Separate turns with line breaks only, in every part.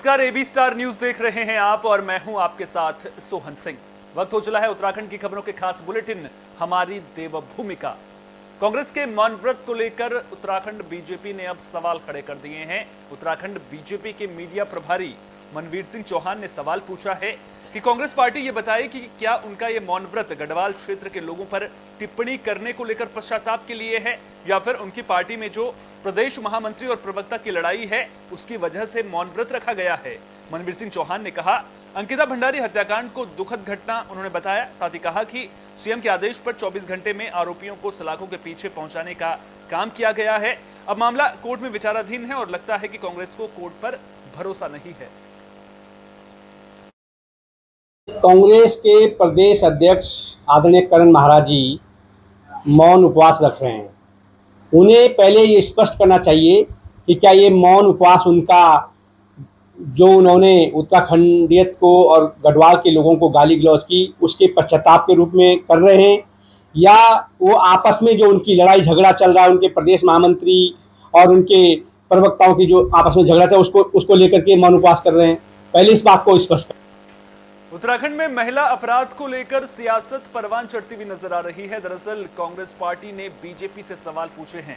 नमस्कार, AB star news देख रहे हैं आप और मैं हूं आपके साथ सोहन सिंह। वक्त हो चला है उत्तराखंड की खबरों के खास बुलेटिन हमारी देवभूमि का। कांग्रेस के मौन व्रत को लेकर उत्तराखंड बीजेपी ने अब सवाल खड़े कर दिए हैं। उत्तराखंड बीजेपी के मीडिया प्रभारी मनवीर सिंह चौहान ने सवाल पूछा है कि कांग्रेस पार्टी ये बताए कि क्या उनका ये मौन व्रत गढ़वाल क्षेत्र के लोगों पर टिप्पणी करने को लेकर पश्चाताप के लिए है या फिर उनकी पार्टी में जो प्रदेश महामंत्री और प्रवक्ता की लड़ाई है उसकी वजह से मौन व्रत रखा गया है। मनवीर सिंह चौहान ने कहा, अंकिता भंडारी हत्याकांड को दुखद घटना उन्होंने बताया। साथ ही कहा कि सीएम के आदेश पर 24 घंटे में आरोपियों को सलाखों के पीछे पहुंचाने का काम किया गया है। अब मामला कोर्ट में विचाराधीन है और लगता है कि कांग्रेस को कोर्ट पर भरोसा नहीं है।
कांग्रेस के प्रदेश अध्यक्ष आदरणीय करण महाराज जी मौन उपवास रख रहे हैं। उन्हें पहले ये स्पष्ट करना चाहिए कि क्या ये मौन उपवास उनका जो उन्होंने उत्तराखंडियत को और गढ़वाल के लोगों को गाली गलौज की उसके पश्चाताप के रूप में कर रहे हैं, या वो आपस में जो उनकी लड़ाई झगड़ा चल रहा है उनके प्रदेश महामंत्री और उनके प्रवक्ताओं की जो आपस में झगड़ा चल उसको लेकर के मौन उपवास कर रहे हैं। पहले इस बात को स्पष्ट करें।
उत्तराखंड में महिला अपराध को लेकर सियासत परवान चढ़ती हुई नजर आ रही है। दरअसल कांग्रेस पार्टी ने बीजेपी से सवाल पूछे हैं।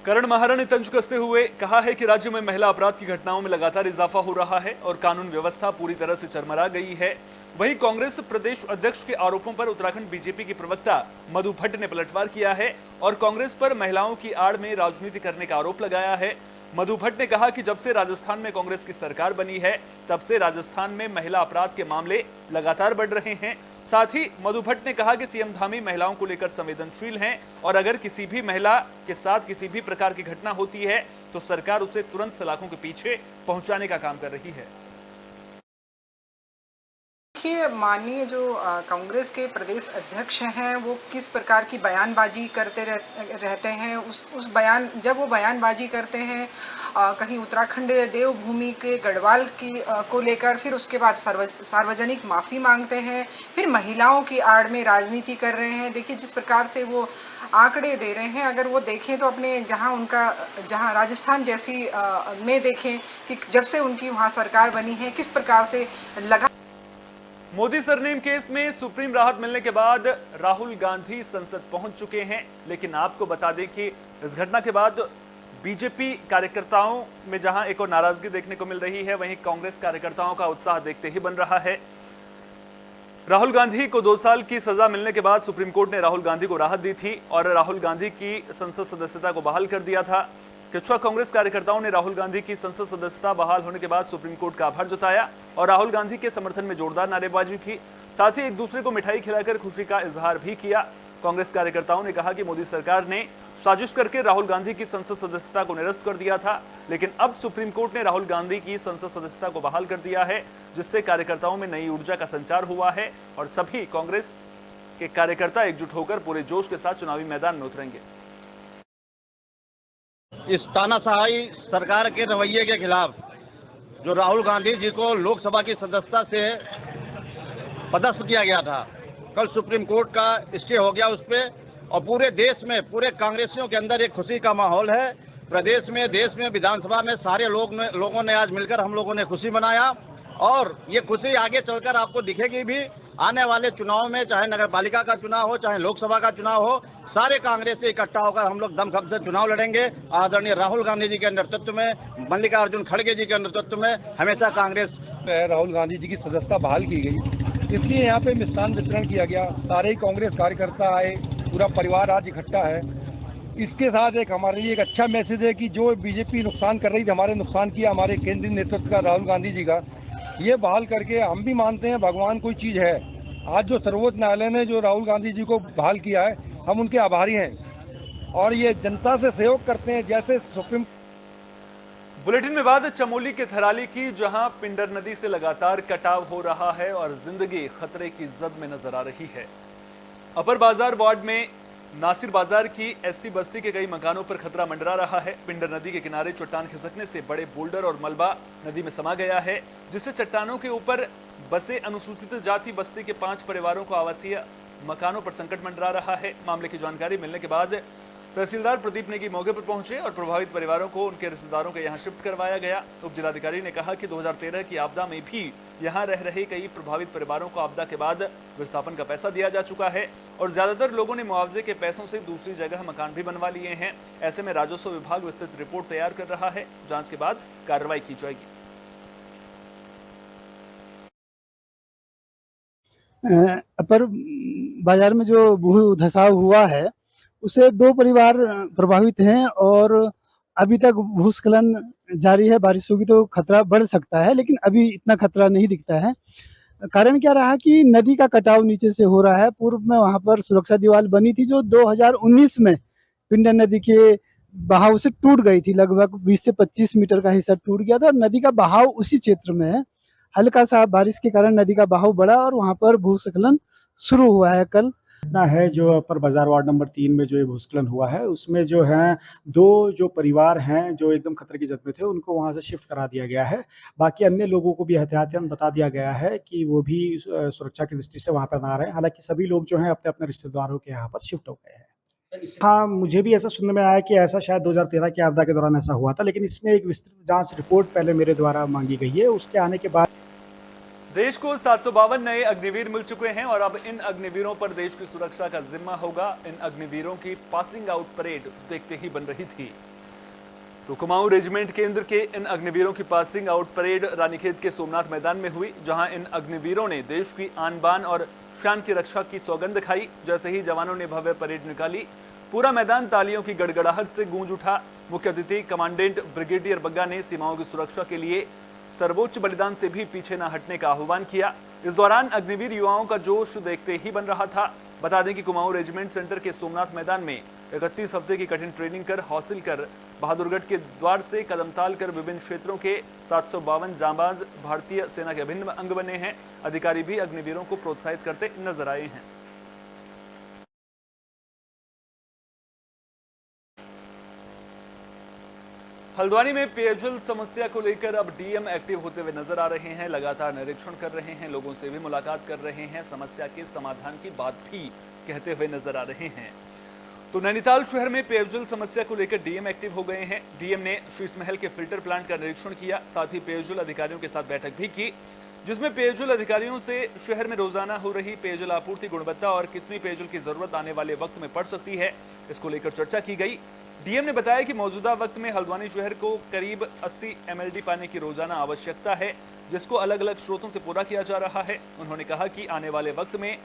करण महारा ने तंज कसते हुए कहा है कि राज्य में महिला अपराध की घटनाओं में लगातार इजाफा हो रहा है और कानून व्यवस्था पूरी तरह से चरमरा गई है। वहीं कांग्रेस प्रदेश अध्यक्ष के आरोपों पर उत्तराखंड बीजेपी की प्रवक्ता मधु भट्ट ने पलटवार किया है और कांग्रेस पर महिलाओं की आड़ में राजनीति करने का आरोप लगाया है। मधु भट्ट ने कहा कि जब से राजस्थान में कांग्रेस की सरकार बनी है तब से राजस्थान में महिला अपराध के मामले लगातार बढ़ रहे हैं। साथ ही मधु भट्ट ने कहा कि सीएम धामी महिलाओं को लेकर संवेदनशील हैं और अगर किसी भी महिला के साथ किसी भी प्रकार की घटना होती है तो सरकार उसे तुरंत सलाखों के पीछे पहुंचाने का काम कर रही है।
देखिए, माननीय जो कांग्रेस के प्रदेश अध्यक्ष हैं वो किस प्रकार की बयानबाजी करते रहते हैं। उस बयान जब वो बयानबाजी करते हैं कहीं उत्तराखंड देवभूमि के गढ़वाल की को लेकर, फिर उसके बाद सार्वजनिक माफ़ी मांगते हैं, फिर महिलाओं की आड़ में राजनीति कर रहे हैं। देखिए जिस प्रकार से वो आंकड़े दे रहे हैं, अगर वो देखें तो अपने जहां राजस्थान जैसी में देखें कि जब से उनकी वहां सरकार बनी है किस प्रकार से लगा।
मोदी सरनेम केस में सुप्रीम राहत मिलने के बाद राहुल गांधी संसद पहुंच चुके हैं, लेकिन आपको बता दें कि इस घटना के बाद बीजेपी कार्यकर्ताओं में जहां एक और नाराजगी देखने को मिल रही है, वहीं कांग्रेस कार्यकर्ताओं का उत्साह देखते ही बन रहा है। राहुल गांधी को 2 साल की सजा मिलने के बाद सुप्रीम कोर्ट ने राहुल गांधी को राहत दी थी और राहुल गांधी की संसद सदस्यता को बहाल कर दिया था। किछुआ कांग्रेस कार्यकर्ताओं ने राहुल गांधी की संसद सदस्यता बहाल होने के बाद सुप्रीम कोर्ट का आभार जताया और राहुल गांधी के समर्थन में जोरदार नारेबाजी की। साथ ही एक दूसरे को मिठाई खिलाकर खुशी का इजहार भी किया। कांग्रेस कार्यकर्ताओं ने कहा कि मोदी सरकार ने साजिश करके राहुल गांधी की संसद सदस्यता को निरस्त कर दिया था, लेकिन अब सुप्रीम कोर्ट ने राहुल गांधी की संसद सदस्यता को बहाल कर दिया है, जिससे कार्यकर्ताओं में नई ऊर्जा का संचार हुआ है और सभी कांग्रेस के कार्यकर्ता एकजुट होकर पूरे जोश के साथ चुनावी मैदान में उतरेंगे।
इस तानाशाही सरकार के रवैये के खिलाफ जो राहुल गांधी जी को लोकसभा की सदस्यता से पदस्थ किया गया था, कल सुप्रीम कोर्ट का स्टे हो गया उस पर और पूरे देश में पूरे कांग्रेसियों के अंदर एक खुशी का माहौल है। प्रदेश में, देश में, विधानसभा में सारे लोगों ने आज मिलकर हम लोगों ने खुशी मनाया और ये खुशी आगे चलकर आपको दिखेगी भी। आने वाले चुनाव में चाहे नगर पालिका का चुनाव हो चाहे लोकसभा का चुनाव हो, सारे कांग्रेस से इकट्ठा होकर हम लोग दमखम से चुनाव लड़ेंगे। आदरणीय राहुल गांधी जी के नेतृत्व में, मल्लिकार्जुन खड़गे जी के नेतृत्व में हमेशा कांग्रेस
राहुल गांधी जी की सदस्यता बहाल की गई, इसलिए यहाँ पे मिष्ठान वितरण किया गया। सारे ही कांग्रेस कार्यकर्ता आए, पूरा परिवार आज इकट्ठा है। इसके साथ हमारे लिए एक अच्छा मैसेज है कि जो बीजेपी नुकसान कर रही थी, हमारे नुकसान किया हमारे केंद्रीय नेतृत्व का राहुल गांधी जी का, ये बहाल करके हम भी मानते हैं भगवान कोई चीज़ है। आज जो सर्वोच्च न्यायालय ने जो राहुल गांधी जी को बहाल किया है, हम उनके आभारी हैं और ये जनता से सहयोग करते हैं। जैसे सुप्रीम
बुलेटिन में बाद चमोली के थराली की, जहां पिंडर नदी से लगातार कटाव हो रहा है और जिंदगी खतरे की जद में नजर आ रही है। अपर बाजार वार्ड में नासिर बाजार की एससी बस्ती के कई मकानों पर खतरा मंडरा रहा है। पिंडर नदी के किनारे चट्टान खिसकने से बड़े बोल्डर और मलबा नदी में समा गया है, जिससे चट्टानों के ऊपर बसे अनुसूचित जाति बस्ती के 5 परिवारों को आवासीय मकानों पर संकट मंडरा रहा है। मामले की जानकारी मिलने के बाद तहसीलदार प्रदीप नेगी मौके पर पहुंचे और प्रभावित परिवारों को उनके रिश्तेदारों के यहां शिफ्ट करवाया गया। उप जिलाधिकारी ने कहा कि 2013 की आपदा में भी यहां रह रहे कई प्रभावित परिवारों को आपदा के बाद विस्थापन का पैसा दिया जा चुका है और ज्यादातर लोगों ने मुआवजे के पैसों से दूसरी जगह मकान भी बनवा लिए हैं। ऐसे में राजस्व विभाग विस्तृत रिपोर्ट तैयार कर रहा है, जांच के बाद कार्रवाई की जाएगी।
अपर बाजार में जो भू धसाव हुआ है उससे 2 परिवार प्रभावित हैं और अभी तक भूस्खलन जारी है। बारिश होगी तो खतरा बढ़ सकता है, लेकिन अभी इतना खतरा नहीं दिखता है। कारण क्या रहा कि नदी का कटाव नीचे से हो रहा है। पूर्व में वहाँ पर सुरक्षा दीवार बनी थी जो 2019 में पिंडर नदी के बहाव से टूट गई थी। लगभग 20 से 25 मीटर का हिस्सा टूट गया था और नदी का बहाव उसी क्षेत्र में है। हल्का सा बारिश के कारण नदी का बहाव बढ़ा और वहाँ पर भूस्खलन शुरू हुआ है। कल
घटना है जो अपर बाजार वार्ड नंबर 3 में जो ये भूस्खलन हुआ है, उसमें जो है 2 जो परिवार हैं जो एकदम खतरे की जद में थे, उनको वहां से शिफ्ट करा दिया गया है। बाकी अन्य लोगों को भी एहतियातन बता दिया गया है कि वो भी सुरक्षा की दृष्टि से वहां पर ना रहें। हालांकि सभी लोग जो हैं अपने अपने रिश्तेदारों के यहाँ पर शिफ्ट हो गए हैं। हाँ, मुझे भी ऐसा सुनने में आया कि ऐसा शायद 2013 की आपदा के दौरान ऐसा हुआ था, लेकिन इसमें एक विस्तृत जांच रिपोर्ट पहले मेरे द्वारा मांगी गई है। उसके आने के बाद
देश को 752 नए अग्निवीर मिल चुके हैं और अब इन अग्निवीरों पर देश की सुरक्षा का जिम्मा होगा। इन अग्निवीरों की पासिंग आउट परेड देखते ही बन रही थी। तो कुमाऊं रेजिमेंट केंद्र के इन अग्निवीरों की पासिंग आउट परेड रानीखेत के सोमनाथ मैदान में हुई, जहां इन अग्निवीरों ने देश की आन बान और शान की रक्षा की सौगंध खाई। जैसे ही जवानों ने भव्य परेड निकाली, पूरा मैदान तालियों की गड़गड़ाहट से गूंज उठा। मुख्य अतिथि कमांडेंट ब्रिगेडियर बग्गा ने सीमाओं की सुरक्षा के लिए सर्वोच्च बलिदान से भी पीछे न हटने का आह्वान किया। इस दौरान अग्निवीर युवाओं का जोश देखते ही बन रहा था। बता दें कि कुमाऊं रेजिमेंट सेंटर के सोमनाथ मैदान में 31 हफ्ते की कठिन ट्रेनिंग कर हासिल कर बहादुरगढ़ के द्वार से कदमताल कर विभिन्न क्षेत्रों के 752 जांबाज भारतीय सेना के अभिन्न अंग बने हैं। अधिकारी भी अग्निवीरों को प्रोत्साहित करते नजर आए हैं। हल्द्वानी में पेयजल समस्या को लेकर अब डीएम एक्टिव होते हुए नजर आ रहे हैं। लगातार निरीक्षण कर रहे हैं, लोगों से भी मुलाकात कर रहे हैं, समस्या के समाधान की बात भी कहते हुए नजर आ रहे हैं। तो नैनीताल शहर में पेयजल समस्या को लेकर डीएम एक्टिव हो गए हैं। डीएम ने शीश महल के फिल्टर प्लांट का निरीक्षण किया, साथ ही पेयजल अधिकारियों के साथ बैठक भी की, जिसमें पेयजल अधिकारियों से शहर में रोजाना हो रही पेयजल आपूर्ति गुणवत्ता और कितनी पेयजल की जरूरत आने वाले वक्त में पड़ सकती है, इसको लेकर चर्चा की गई। डीएम ने बताया कि मौजूदा वक्त में हल्द्वानी शहर को करीब 80 एमएलडी पानी की रोजाना आवश्यकता है, जिसको अलग अलग स्रोतों से पूरा किया जा रहा है। उन्होंने कहा कि आने वाले वक्त में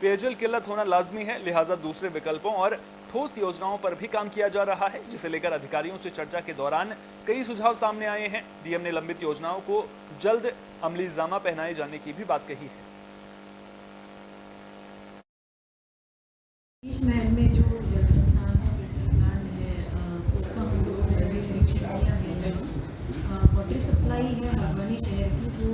पेयजल किल्लत होना लाजमी है, लिहाजा दूसरे विकल्पों और ठोस योजनाओं पर भी काम किया जा रहा है, जिसे लेकर अधिकारियों से चर्चा के दौरान कई सुझाव सामने आए हैं। डीएम ने लंबित योजनाओं को जल्द अमली जामा पहनाए जाने की भी बात कही है।
शीश महल में जो जल संस्थान है, फिल्टर प्लांट है, उसका हम लोगों ने अभी निरीक्षण किया है। वाटर सप्लाई है हल्द्वानी शहर की, तो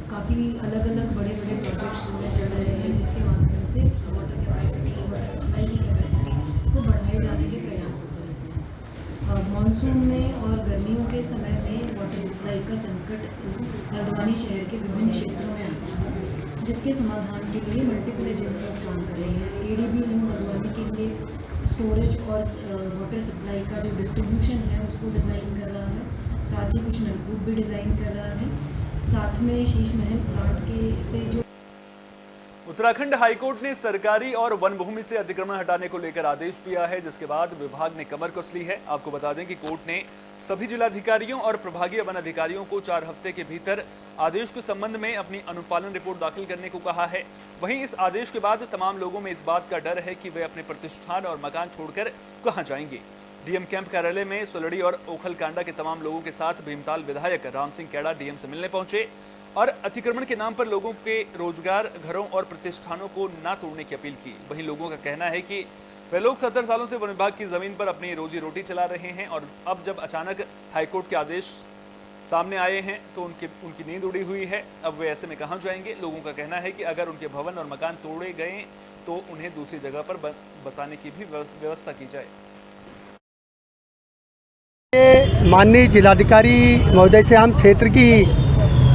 काफ़ी अलग अलग बड़े बड़े प्रोजेक्ट्स चल रहे हैं, जिसके माध्यम से वाटर कैपेसिटी, वाटर सप्लाई की कैपेसिटी को बढ़ाए जाने के प्रयास होते रहते हैं। मानसून में और गर्मियों के समय में वाटर सप्लाई का संकट हल्द्वानी शहर के विभिन्न क्षेत्रों में आता है, जिसके समाधान के लिए मल्टीपल एजेंसीज काम कर रही हैं। एडीबी न्यू हल्द्वानी के लिए स्टोरेज और वाटर सप्लाई का जो डिस्ट्रीब्यूशन है उसको डिज़ाइन कर रहा है, साथ ही कुछ नलकूप भी डिज़ाइन कर रहा है, साथ में शीश महल प्लांट के से जो
उत्तराखंड हाईकोर्ट ने सरकारी और वन भूमि से अतिक्रमण हटाने को लेकर आदेश दिया है, जिसके बाद विभाग ने कमर कस ली है। आपको बता दें कि कोर्ट ने सभी जिलाधिकारियों और प्रभागीय वन अधिकारियों को 4 हफ्ते के भीतर आदेश के संबंध में अपनी अनुपालन रिपोर्ट दाखिल करने को कहा है। वहीं इस आदेश के बाद तमाम लोगों में इस बात का डर है कि वे अपने प्रतिष्ठान और मकान छोड़कर कहां जाएंगे। डीएम कैंप कार्यालय में सुलड़ी और ओखलकांडा के तमाम लोगों के साथ भीमताल विधायक राम सिंह कैड़ा डीएम से मिलने पहुंचे और अतिक्रमण के नाम पर लोगों के रोजगार, घरों और प्रतिष्ठानों को न तोड़ने की अपील की। वहीं लोगों का कहना है कि वे लोग 70 सालों से वन विभाग की जमीन पर अपनी रोजी रोटी चला रहे हैं और अब जब अचानक हाईकोर्ट के आदेश सामने आए हैं तो उनकी नींद उड़ी हुई है। अब वे ऐसे में कहां जाएंगे। लोगों का कहना है कि अगर उनके भवन और मकान तोड़े गए तो उन्हें दूसरी जगह पर बसाने की भी व्यवस्था की जाए।
माननीय जिलाधिकारी महोदय से हम क्षेत्र की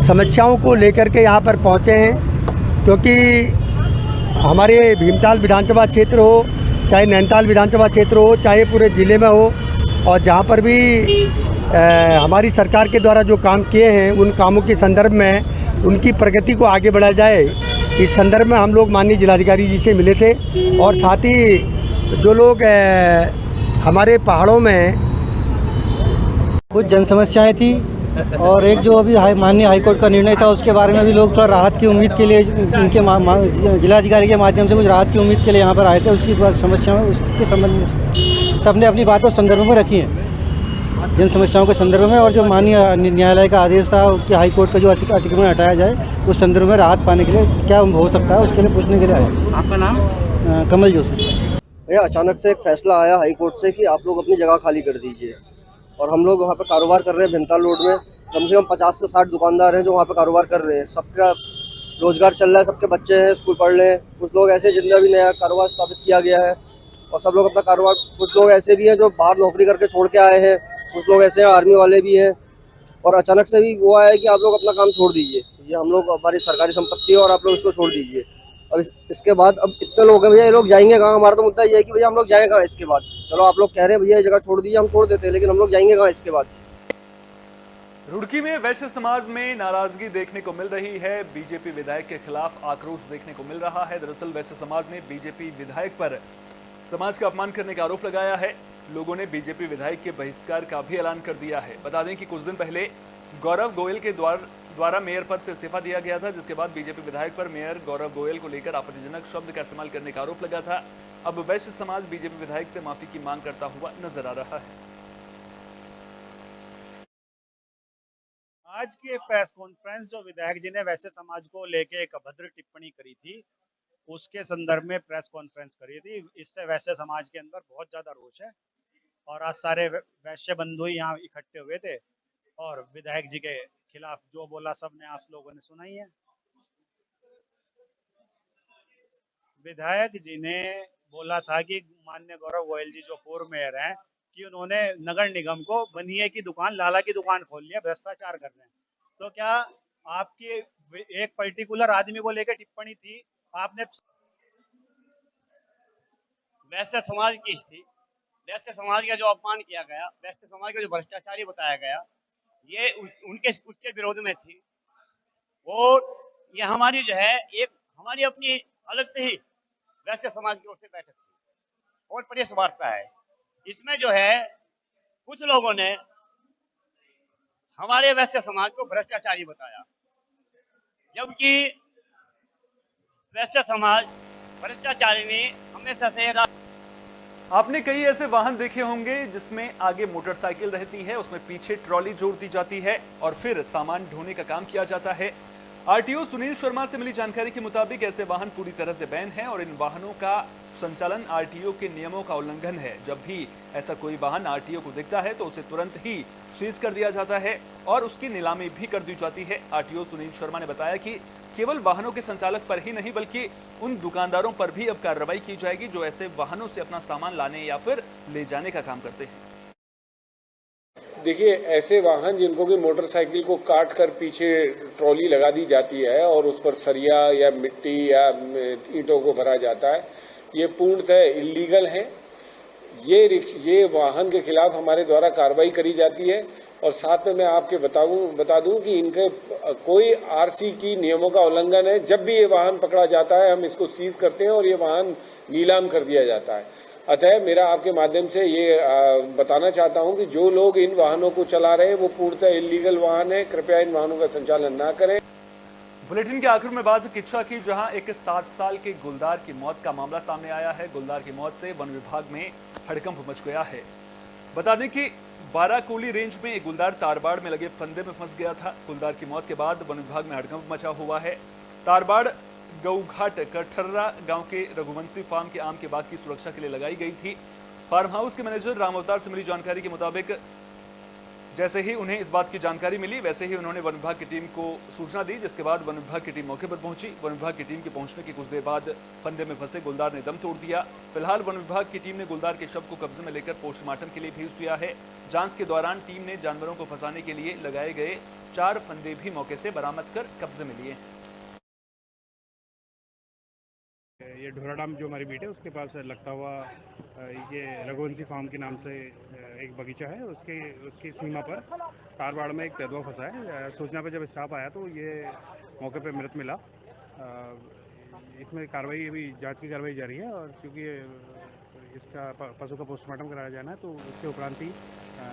समस्याओं को लेकर के यहाँ पर पहुँचे हैं, क्योंकि हमारे भीमताल विधानसभा क्षेत्र हो चाहे नैनीताल विधानसभा क्षेत्र हो, चाहे पूरे ज़िले में हो, और जहाँ पर भी हमारी सरकार के द्वारा जो काम किए हैं उन कामों के संदर्भ में उनकी प्रगति को आगे बढ़ाया जाए, इस संदर्भ में हम लोग माननीय जिलाधिकारी जी से मिले थे। और साथ ही जो लोग हमारे पहाड़ों में
कुछ जन समस्याएँ थी और एक जो अभी माननीय हाईकोर्ट का निर्णय था उसके बारे में भी लोग थोड़ा राहत की उम्मीद के लिए उनके जिलाधिकारी के माध्यम से कुछ राहत की उम्मीद के लिए यहाँ पर आए थे। उसकी समस्या में उसके संबंध में सबने अपनी बातों संदर्भ में रखी हैं, जन समस्याओं के संदर्भ में। और जो माननीय न्यायालय का आदेश था कि हाईकोर्ट का जो अतिक्रमण हटाया जाए उस संदर्भ में राहत पाने के लिए क्या हो सकता है उसके लिए पूछने के लिए आए। आपका नाम?
कमल जोशी।
भैया अचानक से एक फैसला आया हाईकोर्ट से कि आप लोग अपनी जगह खाली कर दीजिए, और हम लोग वहाँ पे कारोबार कर रहे हैं भीमताल रोड में। कम से कम 50 से 60 दुकानदार हैं जो वहाँ पे कारोबार कर रहे हैं। सबका रोजगार चल रहा है, सबके बच्चे हैं, स्कूल पढ़ रहे हैं। कुछ लोग ऐसे जिनका भी नया कारोबार स्थापित किया गया है और सब लोग अपना कारोबार, कुछ लोग ऐसे भी हैं जो बाहर नौकरी करके छोड़ के आए हैं, कुछ लोग ऐसे हैं आर्मी वाले भी हैं। और अचानक से भी वो आया है कि आप लोग अपना काम छोड़ दीजिए, ये हम लोग हमारी सरकारी संपत्ति है और आप लोग इसको छोड़ दीजिए। अब इसके बाद अब इतने लोग हैं भैया, ये लोग जाएंगे कहाँ? हमारा तो मुद्दा ये है कि भैया हम लोग जाएंगे कहाँ इसके बाद? चलो आप लोग कह रहे हैं भैया ये जगह छोड़ दीजिए, हम छोड़ देते हैं, लेकिन हम लोग जाएंगे कहाँ इसके बाद?
रुड़की में वैश्य समाज में नाराजगी देखने को मिल रही है। बीजेपी विधायक के खिलाफ आक्रोश देखने को मिल रहा है। दरअसल वैश्य समाज ने बीजेपी विधायक पर समाज का अपमान करने का आरोप लगाया है। लोगों ने बीजेपी विधायक के बहिष्कार का भी ऐलान कर दिया है। बता दें कि कुछ दिन पहले गौरव गोयल के द्वारा मेयर पद से इस्तीफा दिया गया था, जिसके बाद बीजेपी विधायक पर मेयर गौरव गोयल को लेकर आपत्तिजनक शब्द का इस्तेमाल करने का आरोप लगा था। अब वैश्य समाज बीजेपी विधायक से माफी की मांग करता हुआ नजर आ रहा है।
आज की एक प्रेस कॉन्फ्रेंस जो विधायक जी ने वैश्य समाज को लेके एक अभद्र टिप्पणी करी थी, उसके संदर्भ में प्रेस कॉन्फ्रेंस करी थी। इससे वैश्य समाज के अंदर बहुत ज्यादा रोष है और आज सारे वैश्य बंधु यहाँ इकट्ठे हुए थे और विधायक जी के खिलाफ जो बोला सबने आप लोगों ने सुना ही है। विधायक जी ने बोला था कि माननीय गौरव गोयल जी जो पूर्व मेयर हैं कि उन्होंने नगर निगम को बनिए की दुकान, लाला की दुकान खोल लिया, भ्रष्टाचार कर रहे हैं। तो क्या आपकी एक पर्टिकुलर आदमी को लेकर टिप्पणी थी? आपने
वैश्य समाज की थी, वैश्य समाज का जो अपमान किया गया, वैश्य समाज का जो भ्रष्टाचारी बताया गया, ये उसके विरोध में थी। और ये हमारी जो है एक हमारी अपनी अलग से ही वैश्य समाज की ओर से बैठक थी और प्रेस वार्ता है। इसमें जो है कुछ लोगों ने हमारे वैश्य समाज को भ्रष्टाचारी बताया, जबकि वैश्य समाज भ्रष्टाचारी में हमेशा से।
आपने कई ऐसे वाहन देखे होंगे जिसमें आगे मोटरसाइकिल रहती है, उसमें पीछे ट्रॉली जोड़ दी जाती है और फिर सामान ढोने का काम किया जाता है। आरटीओ सुनील शर्मा से मिली जानकारी के मुताबिक ऐसे वाहन पूरी तरह से बैन है और इन वाहनों का संचालन आरटीओ के नियमों का उल्लंघन है। जब भी ऐसा कोई वाहन आरटीओ को दिखता है तो उसे तुरंत ही सीज कर दिया जाता है और उसकी नीलामी भी कर दी जाती है। आरटीओ सुनील शर्मा ने बताया कि केवल वाहनों के संचालक पर ही नहीं बल्कि उन दुकानदारों पर भी अब कार्रवाई की जाएगी जो ऐसे वाहनों से अपना सामान लाने या फिर ले जाने का काम करते हैं।
देखिए, ऐसे वाहन जिनको कि मोटरसाइकिल को काट कर पीछे ट्रॉली लगा दी जाती है और उस पर सरिया या मिट्टी या ईंटों को भरा जाता है, ये पूर्णतः इल्लीगल है। ये वाहन के खिलाफ हमारे द्वारा कार्रवाई करी जाती है और साथ में मैं आपके बता दूं कि इनके कोई आरसी की नियमों का उल्लंघन है। जब भी ये वाहन पकड़ा जाता है हम इसको सीज करते हैं और ये वाहन नीलाम कर दिया जाता है। अतः मेरा आपके माध्यम से ये बताना चाहता हूं कि जो लोग इन वाहनों को चला रहे हैं वो पूर्णतः इल्लीगल वाहन है, कृपया इन वाहनों का संचालन ना करें।
बुलेटिन के आखिर में बात किच्छा की, जहां एक 7 साल के गुलदार की मौत का मामला सामने आया है। गुलदार की मौत से वन विभाग में हड़कंप मच गया है। बता दें कि बाराकोली रेंज में एक गुलदार तारबाड़ में लगे फंदे में फंस गया था। गुलदार की मौत के बाद वन विभाग में हड़कंप मचा हुआ है। तारबाड़ गऊघाट कठर्रा गांव के रघुवंशी फार्म के आम के बाग की सुरक्षा के लिए लगाई गई थी। फार्म हाउस के मैनेजर राम अवतार से मिली जानकारी के मुताबिक जैसे ही उन्हें इस बात की जानकारी मिली वैसे ही उन्होंने वन विभाग की टीम को सूचना दी, जिसके बाद वन विभाग की टीम मौके पर पहुंची। वन विभाग की टीम के पहुंचने के कुछ देर बाद फंदे में फंसे गुलदार ने दम तोड़ दिया। फिलहाल वन विभाग की टीम ने गुलदार के शव को कब्जे में लेकर पोस्टमार्टम के लिए भेज दिया है। जांच के दौरान टीम ने जानवरों को फंसाने के लिए लगाए गए 4 फंदे भी मौके से बरामद कर कब्जे में लिए।
ये ढोराडाम जो हमारी बीट है उसके पास लगता हुआ ये रघुवंशी फार्म के नाम से एक बगीचा है, उसकी सीमा पर कारवाड़ में एक तेंदुआ फंसा है। सूचना पर जब स्टाफ आया तो ये मौके पर मृत मिला। इसमें कार्रवाई अभी जांच की कार्रवाई जारी है, और क्योंकि इसका पशु का पोस्टमार्टम कराया जाना है तो उसके उपरांत ही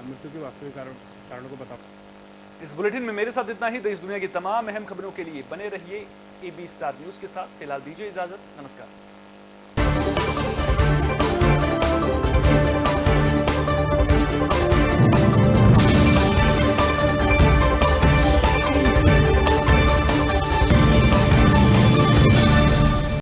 मृत्यु के वास्तविक कारणों को बताओ।
इस बुलेटिन में मेरे साथ इतना ही। देश दुनिया की तमाम अहम खबरों के लिए बने रहिए AB स्टार न्यूज के साथ। फिलहाल दीजिए इजाजत। नमस्कार।